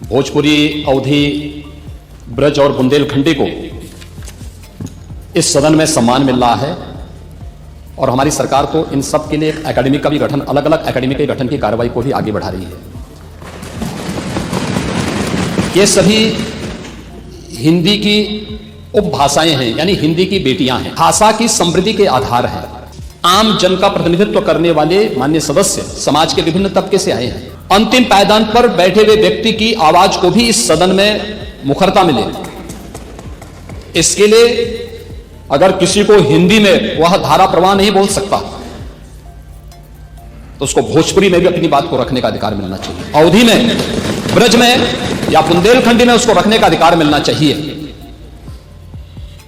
भोजपुरी, अवधी, ब्रज और बुंदेलखंडी को इस सदन में सम्मान मिल रहा है और हमारी सरकार तो इन सब के लिए एक एकेडमी का भी गठन, अलग अलग एकेडमी के गठन की कार्रवाई को भी आगे बढ़ा रही है। ये सभी हिंदी की उपभाषाएं हैं, यानी हिंदी की बेटियां हैं, भाषा की समृद्धि के आधार हैं। आम जन का प्रतिनिधित्व करने वाले माननीय सदस्य समाज के विभिन्न तबके से आए हैं। अंतिम पायदान पर बैठे हुए व्यक्ति की आवाज को भी इस सदन में मुखरता मिले, इसके लिए अगर किसी को हिंदी में वह धारा प्रवाह नहीं बोल सकता तो उसको भोजपुरी में भी अपनी बात को रखने का अधिकार मिलना चाहिए। अवधी में, ब्रज में या बुंदेलखंडी में उसको रखने का अधिकार मिलना चाहिए।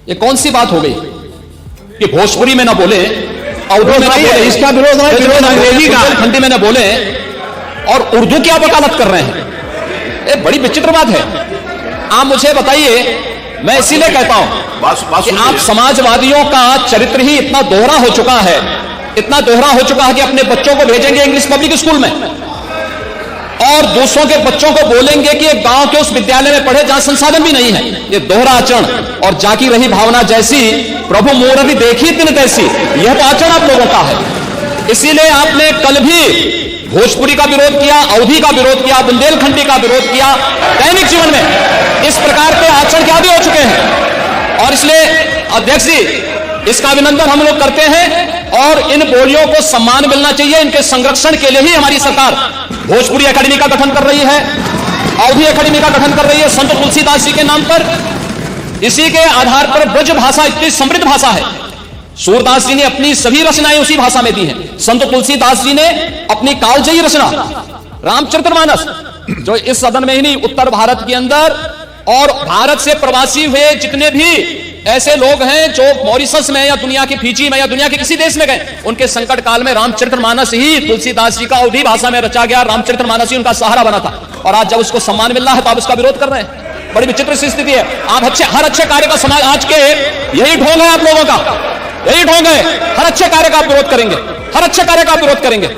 ये कौन सी बात हो गई कि भोजपुरी में ना बोले, अवधी में ना बोले, इसका विरोध अंग्रेजी का, बुंदेलखंडी में ना बोले और उर्दू की आप वकालत कर रहे हैं। ये बड़ी विचित्र बात है। आप मुझे बताइए, मैं इसीलिए कहता हूं कि आप समाजवादियों का चरित्र ही इतना दोहरा हो चुका है, इतना दोहरा हो चुका है कि अपने बच्चों को भेजेंगे इंग्लिश पब्लिक स्कूल में और दूसरों के बच्चों को बोलेंगे कि एक गांव के उस विद्यालय में पढ़े जहां संसाधन भी नहीं है। ये दोहरा आचरण और जाकी रही भावना जैसी प्रभु मोरनी देखी दिन तैसी, यह तो आचरण आप लोगों का है। इसीलिए आपने कल भी भोजपुरी का विरोध किया, अवधी का विरोध किया, बुंदेलखंडी का विरोध किया। दैनिक जीवन में इस प्रकार के आचरण के आदी हो चुके हैं और इसलिए अध्यक्ष जी, इसका अभिनंदन हम लोग करते हैं और इन बोलियों को सम्मान मिलना चाहिए। इनके संरक्षण के लिए ही हमारी सरकार भोजपुरी एकेडमी का गठन कर रही है, अवधी एकेडमी का गठन कर रही है संत तुलसीदास जी के नाम पर। इसी के आधार पर ब्रज भाषा इतनी समृद्ध भाषा है। सूरदास जी ने अपनी सभी रचनाएं उसी भाषा में दी हैं। संत तुलसीदास जी ने अपनी कालजयी रचना रामचरितमानस, जो इस सदन में ही नहीं, उत्तर भारत के अंदर और भारत से प्रवासी हुए जितने भी ऐसे लोग हैं जो मॉरिशस में या दुनिया के फिजी में या दुनिया के किसी देश में गए, उनके संकट काल में रामचरितमानस ही तुलसीदास जी का अवधी भाषा में रचा गया। रामचरितमानस ही उनका सहारा बना था और आज जब उसको सम्मान मिल रहा है तो आप उसका विरोध कर रहे हैं। बड़ी विचित्र स्थिति है। आप हर अच्छे कार्य का समाज, आज के यही ढोंग है आप लोगों का, यही ढोंग है। हर अच्छे कार्य का विरोध करेंगे, हर अच्छे कार्य का विरोध करेंगे,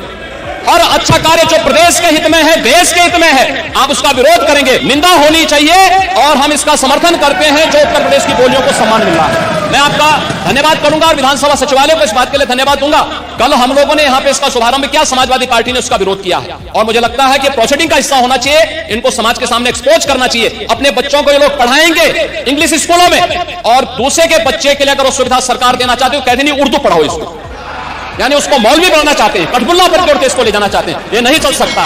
हर अच्छा कार्य जो प्रदेश के हित में है, देश के हित में है, आप उसका विरोध करेंगे। निंदा होनी चाहिए और हम इसका समर्थन करते हैं जो उत्तर प्रदेश की बोलियों को सम्मान मिल रहा है। मैं आपका धन्यवाद करूंगा और विधानसभा सचिवालय को इस बात के लिए धन्यवाद दूंगा। कल हम लोगों ने यहां पे इसका शुभारंभ किया, समाजवादी पार्टी ने उसका विरोध किया है और मुझे लगता है कि प्रोसीडिंग का हिस्सा होना चाहिए। इनको समाज के सामने एक्सपोज करना चाहिए। अपने बच्चों को ये लोग पढ़ाएंगे इंग्लिश स्कूलों में और दूसरे के बच्चे के लिए अगर वो सुविधा सरकार देना चाहते हो, कहते नहीं उर्दू पढ़ाओ इसको, यानी उसको मौलवी बनाना चाहते हैं, कठपुल्ला पर जोड़ते इसको ले जाना चाहते हैं। ये नहीं चल सकता।